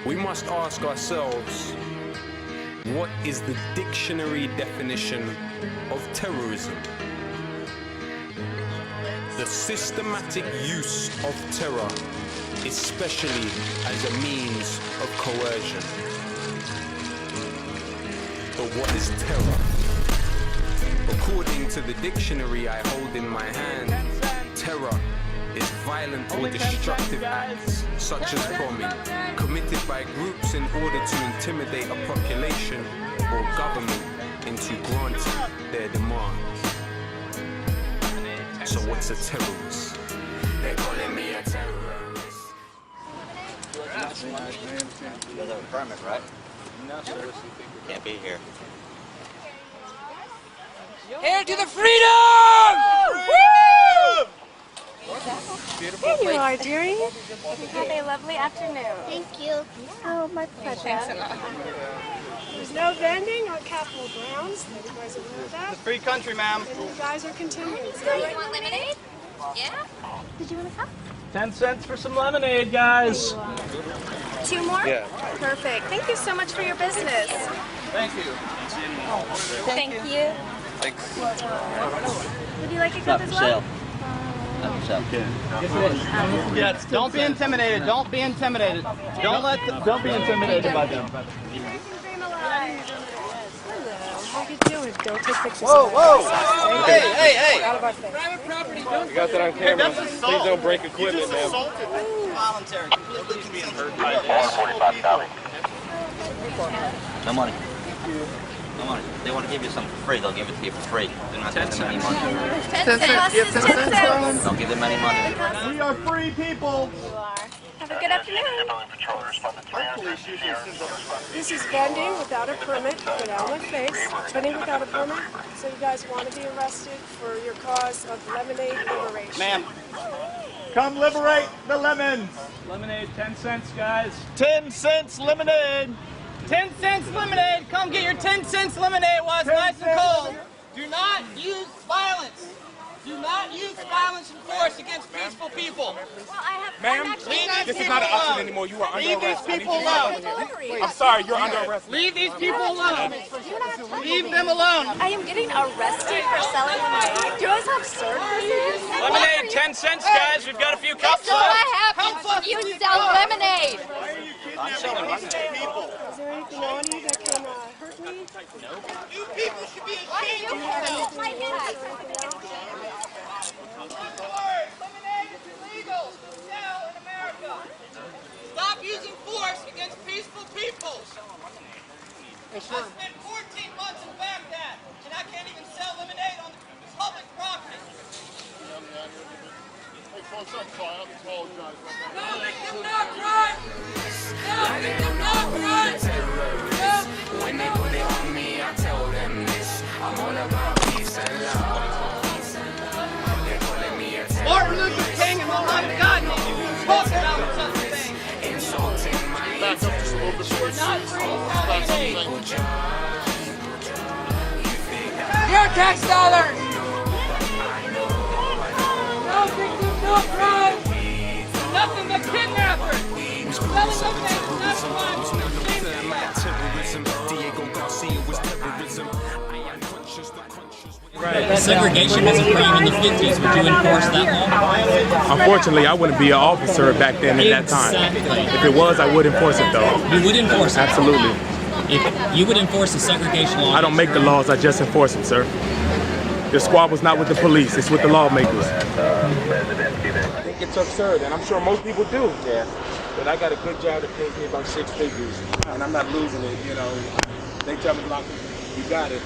we must ask ourselves, what is the dictionary definition of terrorism? The systematic use of terror, especially as a means of coercion. But what is terror? According to the dictionary I hold in my hand, terror is violent or destructive acts, such as bombing, committed by groups in order to intimidate a population or government into granting their demands. So what's a terrorist? They're calling me a terrorist. You guys have a permit, right? No, sir. Can't be here. Hail to the freedom! Freedom! There you are, dearie. Have a lovely afternoon. Thank you. Oh, my pleasure. There's no vending on Capitol grounds. You guys will know that. It's a free country, ma'am. And you guys are continuing. Is So that you right? want lemonade? Yeah? Did you want a cup? 10 cents for some lemonade, guys. 2 more? Yeah. Perfect. Thank you so much for your business. Thank you. Thank you. Thanks. Would you like a cup as well? Not for sale. Yes, don't be intimidated. Don't be intimidated. Don't be intimidated by them. How you doing? Don't take pictures Whoa, of whoa! us. Hey! Out of our face. You got that on camera. Please don't break equipment, man. Voluntary. Completely being hurt by No money. No money. They want to give you something for free, they'll give it to you for free. They're not giving them any money. 10 cents. 10 cents. Don't give them any money. We are free people. You are. Have a good afternoon. This is vending without a permit. Get out of my face. Vending without a permit. So you guys want to be arrested for your cause of lemonade liberation. Ma'am, come liberate the lemons. Lemonade, 10 cents, guys. 10 cents lemonade. 10 cents lemonade. Come get your 10 cents lemonade while it's nice and cold. Do not use violence. Do not use violence and force against peaceful people. Well, I have Ma'am, this is not an option anymore. You are under Leave these arrest. I need people you to alone. come here. I'm sorry, you're under arrest. Leave these people alone. Leave them alone. I am getting arrested for selling lemonade. Do you guys have services? Lemonade, 10 cents, guys. We've got a few cups That's what left. happens when you sell lemonade. I'm selling people. Is there anything on you that can hurt me? You people should be Why do you hold my hand? Lemonade is illegal to sell in America. Stop using force against peaceful people. I spent 14 months in Baghdad, and I can't even sell lemonade on public property. No, make them not run! No, make them not run! When they put it on me, I tell them this. I'm all about peace and love. They're calling me a terrorist. Martin Luther King and Muhammad God talk about such a thing. Insulting my We're not free. integrity. Your tax dollars! No victims, no crime! Nothing but kidnappers! Selling lemonade is not a crime! Terrorism, Diego Garcia was terrorism. I am conscious, the conscious. Segregation was a crime in the 50s. Would you enforce that law? Unfortunately, I wouldn't be an officer back then at that time. Exactly. If it was, I would enforce it though. You would enforce it? Absolutely. If you would enforce the segregation law? I don't make the laws, I just enforce them, sir. The squad was not with the police, it's with the lawmakers. I think it's absurd, and I'm sure most people do. Yeah. But I got a good job that pays me about 6 figures, and I'm not losing it, you know. They tell me, like, you got it.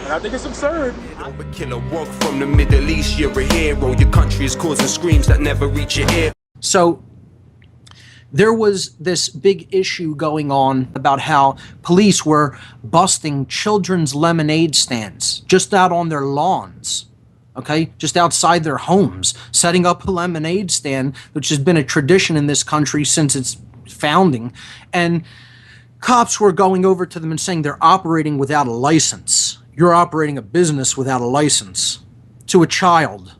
And I think it's absurd. I'm a killer, walk from the Middle East, you're a hero. Your country is causing screams that never reach your ear. So there was this big issue going on about how police were busting children's lemonade stands just out on their lawns, okay, just outside their homes, setting up a lemonade stand, which has been a tradition in this country since its founding. And cops were going over to them and saying they're operating without a license. You're operating a business without a license to a child,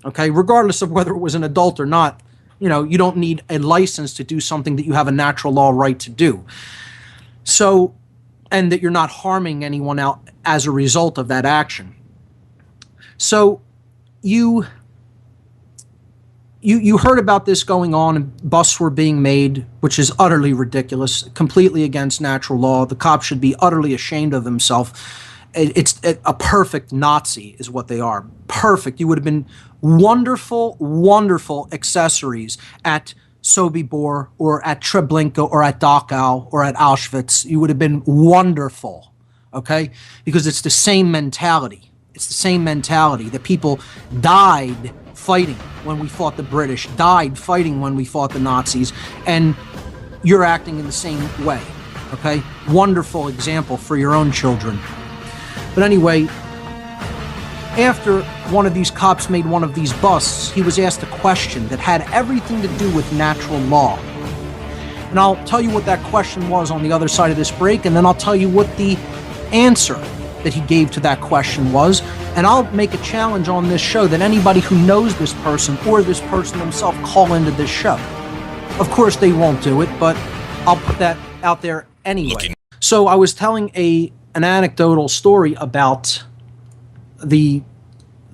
okay, regardless of whether it was an adult or not. You know, you don't need a license to do something that you have a natural law right to do. So, and that you're not harming anyone out as a result of that action. So you heard about this going on, and busts were being made, which is utterly ridiculous, completely against natural law. The cops should be utterly ashamed of themselves. It's a perfect Nazi is what they are. Perfect. You would have been wonderful, wonderful accessories at Sobibor or at Treblinka or at Dachau or at Auschwitz. You would have been wonderful, okay? Because it's the same mentality. It's the same mentality that people died fighting when we fought the British, died fighting when we fought the Nazis, and you're acting in the same way, okay? Wonderful example for your own children. But anyway, after one of these cops made one of these busts, he was asked a question that had everything to do with natural law. And I'll tell you what that question was on the other side of this break, and then I'll tell you what the answer that he gave to that question was. And I'll make a challenge on this show that anybody who knows this person or this person themselves call into this show. Of course they won't do it, but I'll put that out there anyway. So I was telling an anecdotal story about the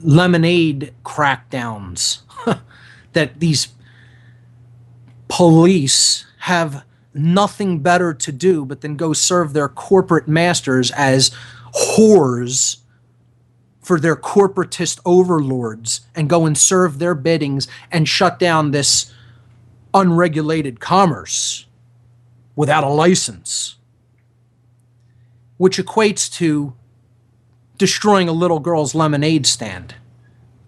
lemonade crackdowns that these police have nothing better to do but then go serve their corporate masters as whores for their corporatist overlords and go and serve their biddings and shut down this unregulated commerce without a license, which equates to destroying a little girl's lemonade stand.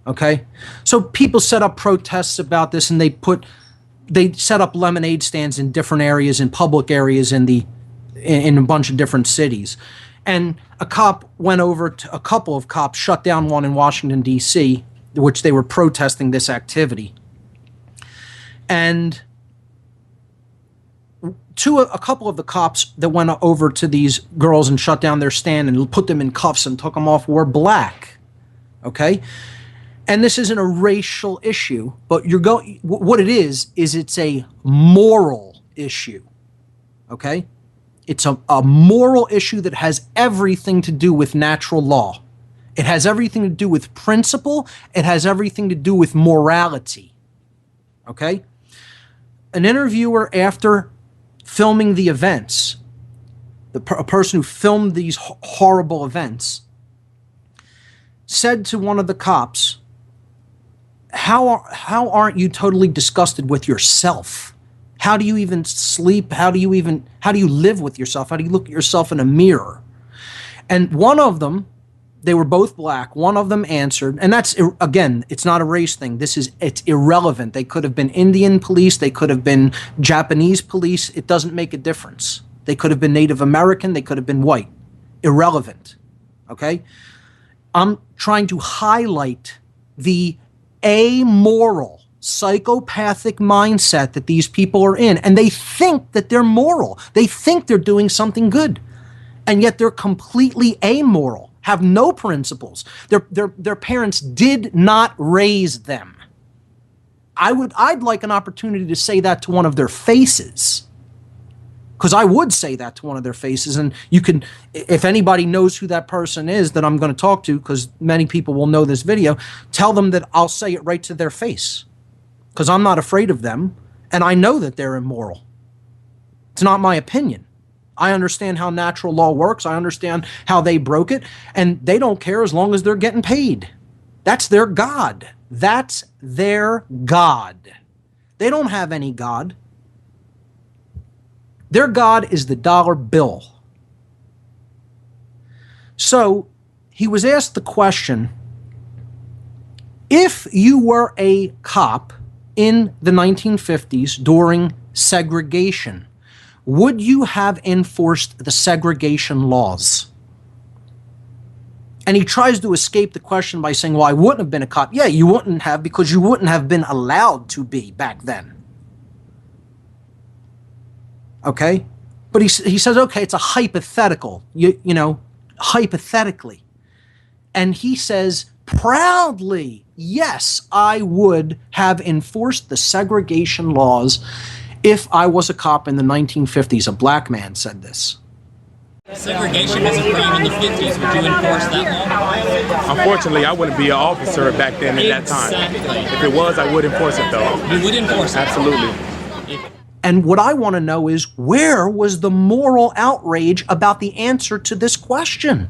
Okay? So people set up protests about this, and they set up lemonade stands in different areas, in public areas in a bunch of different cities. And a couple of cops shut down one in Washington, D.C., which they were protesting this activity. And a couple of the cops that went over to these girls and shut down their stand and put them in cuffs and took them off were black. Okay? And this isn't a racial issue, but what it is it's a moral issue. Okay? It's a moral issue that has everything to do with natural law. It has everything to do with principle. It has everything to do with morality. Okay? An interviewer, after filming the events, a person who filmed these horrible events, said to one of the cops, how aren't you totally disgusted with yourself? How do you even sleep? How do you live with yourself? How do you look at yourself in a mirror? And one of them, they were both black, one of them answered, and that's, again, it's not a race thing. It's irrelevant. They could have been Indian police. They could have been Japanese police. It doesn't make a difference. They could have been Native American. They could have been white. Irrelevant. Okay? I'm trying to highlight the amoral, psychopathic mindset that these people are in, and they think that they're moral. They think they're doing something good, and yet they're completely amoral, have no principles. Their parents did not raise them. I'd like an opportunity to say that to one of their faces, because I would say that to one of their faces. And you can, if anybody knows who that person is that I'm going to talk to, because many people will know this video, tell them that I'll say it right to their face, because I'm not afraid of them, and I know that they're immoral. It's not my opinion. I understand how natural law works. I understand how they broke it, and they don't care as long as they're getting paid. That's their God. That's their God. They don't have any God. Their God is the dollar bill. So he was asked the question, if you were a cop in the 1950s during segregation, would you have enforced the segregation laws? And he tries to escape the question by saying, well, I wouldn't have been a cop. Yeah, you wouldn't have, because you wouldn't have been allowed to be back then. Okay? But he says, okay, it's a hypothetical, you know, hypothetically. And he says, proudly, yes, I would have enforced the segregation laws if I was a cop in the 1950s. A black man said this. Segregation was a crime in the 50s. Would you enforce that law? Unfortunately, I wouldn't be an officer back then at that time. Exactly. If it was, I would enforce it, though. You would enforce it? Absolutely. And what I want to know is, where was the moral outrage about the answer to this question?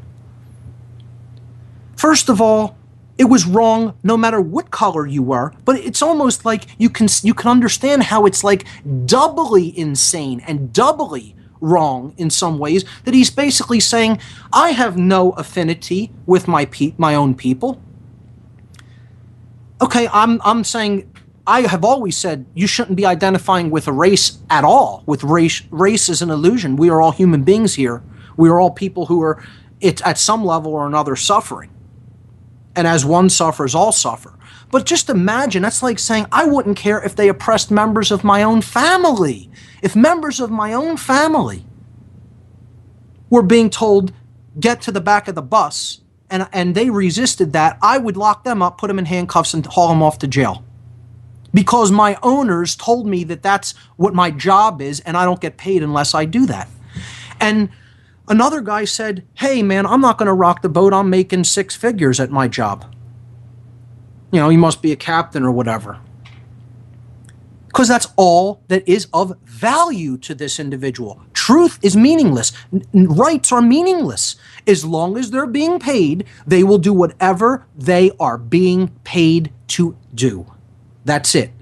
First of all, it was wrong no matter what color you were, but it's almost like you can understand how it's like doubly insane and doubly wrong in some ways, that he's basically saying, I have no affinity with my own people. Okay, I'm saying, I have always said you shouldn't be identifying with a race at all. With race is an illusion. We are all human beings here. We are all people who are at some level or another suffering. And as one suffers, all suffer. But just imagine, that's like saying, I wouldn't care if they oppressed members of my own family. If members of my own family were being told, get to the back of the bus, and they resisted that, I would lock them up, put them in handcuffs, and haul them off to jail. Because my owners told me that that's what my job is, and I don't get paid unless I do that. And another guy said, hey man, I'm not going to rock the boat. I'm making 6 figures at my job. You know, he must be a captain or whatever. Because that's all that is of value to this individual. Truth is meaningless. Rights are meaningless. As long as they're being paid, they will do whatever they are being paid to do. That's it.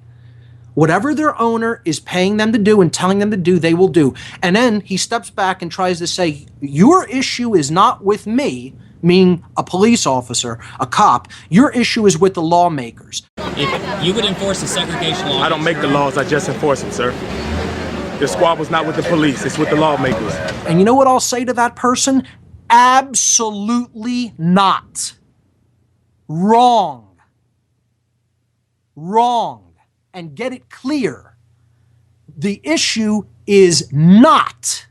Whatever their owner is paying them to do and telling them to do, they will do. And then he steps back and tries to say, your issue is not with me, meaning a police officer, a cop. Your issue is with the lawmakers. If you would enforce the segregation law. I don't make the laws, I just enforce them, sir. The squad was not with the police, it's with the lawmakers. And you know what I'll say to that person? Absolutely not. Wrong. Wrong. And get it clear. The issue is not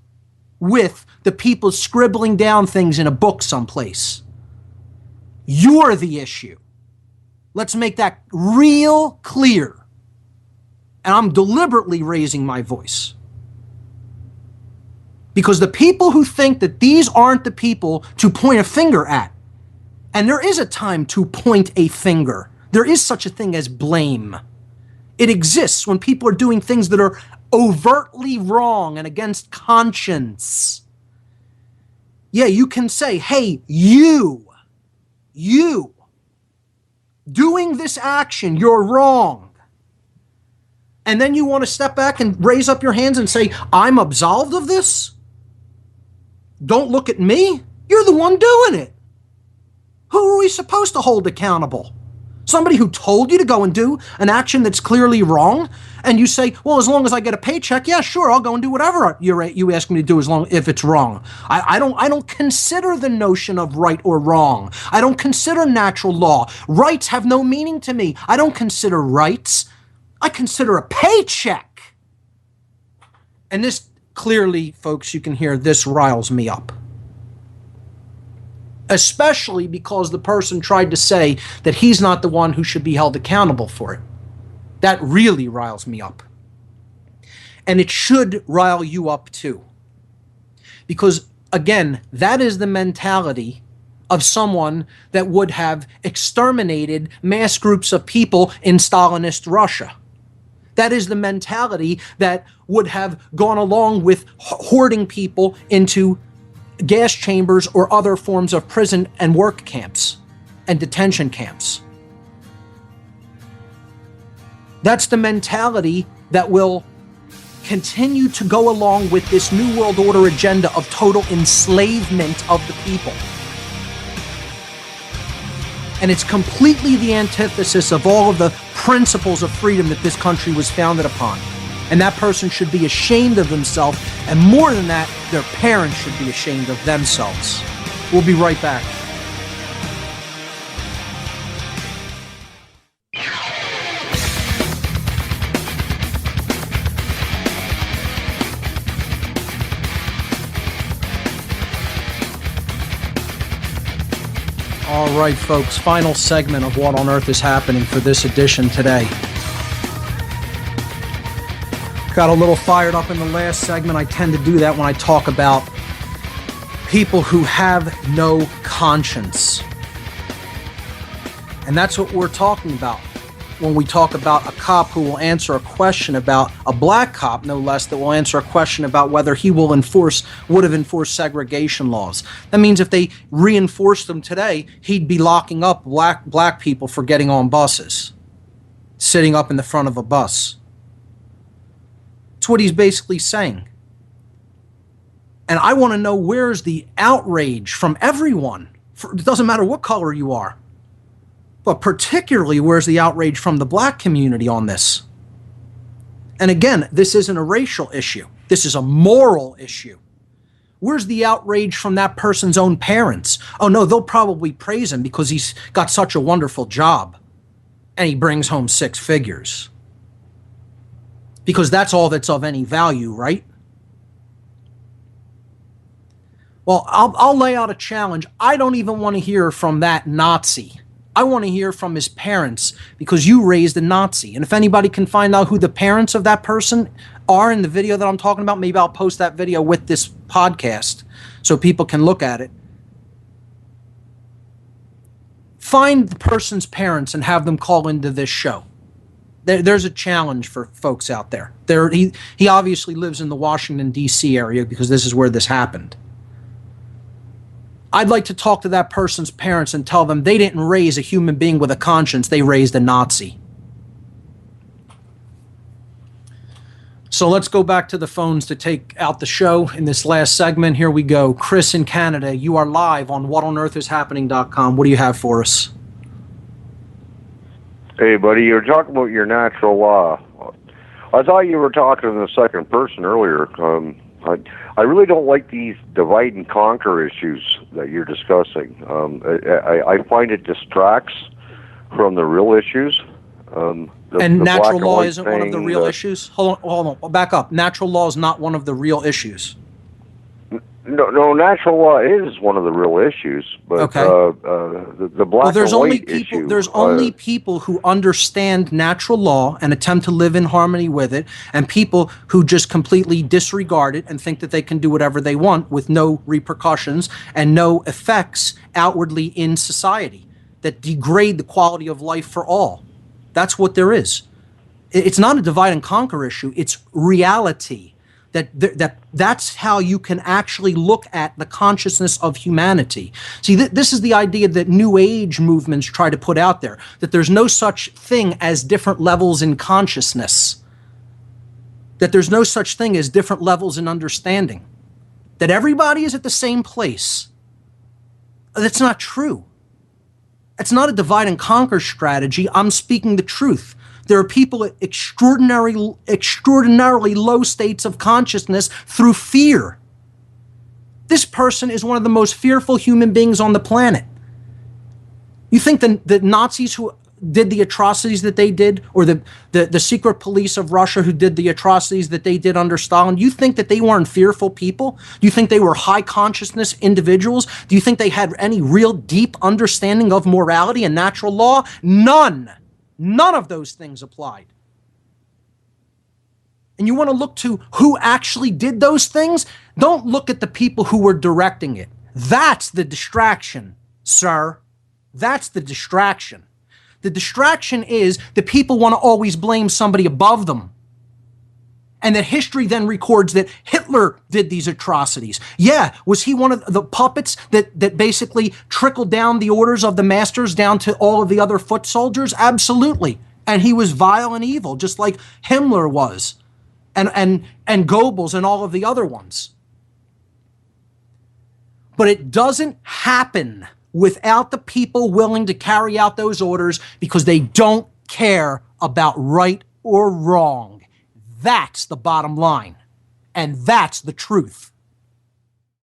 with the people scribbling down things in a book someplace. You're the issue. Let's make that real clear. And I'm deliberately raising my voice. Because the people who think that these aren't the people to point a finger at, and there is a time to point a finger. There is such a thing as blame. It exists when people are doing things that are overtly wrong and against conscience. Yeah, you can say, hey, you, doing this action, you're wrong. And then you want to step back and raise up your hands and say, I'm absolved of this? Don't look at me. You're the one doing it. Who are we supposed to hold accountable? Somebody who told you to go and do an action that's clearly wrong, and you say, well, as long as I get a paycheck, yeah, sure, I'll go and do whatever you ask me to do if it's wrong. I don't consider the notion of right or wrong. I don't consider natural law. Rights have no meaning to me. I don't consider rights. I consider a paycheck. And this, clearly, folks, you can hear this riles me up. Especially because the person tried to say that he's not the one who should be held accountable for it. That really riles me up. And it should rile you up too. Because, again, that is the mentality of someone that would have exterminated mass groups of people in Stalinist Russia. That is the mentality that would have gone along with hoarding people into gas chambers or other forms of prison and work camps and detention camps. That's the mentality that will continue to go along with this New World Order agenda of total enslavement of the people. And it's completely the antithesis of all of the principles of freedom that this country was founded upon. And that person should be ashamed of themselves, and more than that, their parents should be ashamed of themselves. We'll be right back. All right, folks, final segment of What on Earth is Happening for this edition today. Got a little fired up in the last segment. I tend to do that when I talk about people who have no conscience. And that's what we're talking about when we talk about a cop who will answer a question about a black cop, no less, that will answer a question about whether he would have enforced segregation laws. That means if they reinforced them today, he'd be locking up black people for getting on buses, sitting up in the front of a bus. That's what he's basically saying. And I want to know, where's the outrage from everyone? It doesn't matter what color you are. But particularly, where's the outrage from the black community on this? And again, this isn't a racial issue. This is a moral issue. Where's the outrage from that person's own parents? Oh no, they'll probably praise him because he's got such a wonderful job and he brings home 6 figures. Because that's all that's of any value, right? Well, I'll lay out a challenge. I don't even want to hear from that Nazi. I want to hear from his parents, because you raised a Nazi. And if anybody can find out who the parents of that person are in the video that I'm talking about, maybe I'll post that video with this podcast so people can look at it. Find the person's parents and have them call into this show. There's a challenge for folks out there. He obviously lives in the Washington, D.C. area, because this is where this happened. I'd like to talk to that person's parents and tell them they didn't raise a human being with a conscience, they raised a Nazi. So let's go back to the phones to take out the show in this last segment. Here we go. Chris in Canada, you are live on whatonearthishappening.com. What do you have for us? Hey, buddy, you were talking about your natural law. I thought you were talking in the second person earlier. I really don't like these divide and conquer issues that you're discussing. I find it distracts from the real issues. And natural law isn't one of the real issues? Hold on, back up. Natural law is not one of the real issues. No, natural law is one of the real issues, but okay. The black and white issue. There's only people who understand natural law and attempt to live in harmony with it, and people who just completely disregard it and think that they can do whatever they want with no repercussions and no effects outwardly in society that degrade the quality of life for all. That's what there is. It's not a divide and conquer issue. It's reality. That's how you can actually look at the consciousness of humanity. See, this is the idea that New Age movements try to put out there, that there's no such thing as different levels in consciousness, that there's no such thing as different levels in understanding, that everybody is at the same place. That's not true. It's not a divide and conquer strategy. I'm speaking the truth. There are people at extraordinarily low states of consciousness through fear. This person is one of the most fearful human beings on the planet. You think the Nazis who did the atrocities that they did, or the secret police of Russia who did the atrocities that they did under Stalin, you think that they weren't fearful people? Do you think they were high consciousness individuals? Do you think they had any real deep understanding of morality and natural law? None. None of those things applied. And you want to look to who actually did those things? Don't look at the people who were directing it. That's the distraction, sir. That's the distraction. The distraction is that people want to always blame somebody above them. And that history then records that Hitler did these atrocities. Yeah, was he one of the puppets that basically trickled down the orders of the masters down to all of the other foot soldiers? Absolutely. And he was vile and evil, just like Himmler was, and Goebbels and all of the other ones. But it doesn't happen without the people willing to carry out those orders, because they don't care about right or wrong. That's the bottom line. And that's the truth.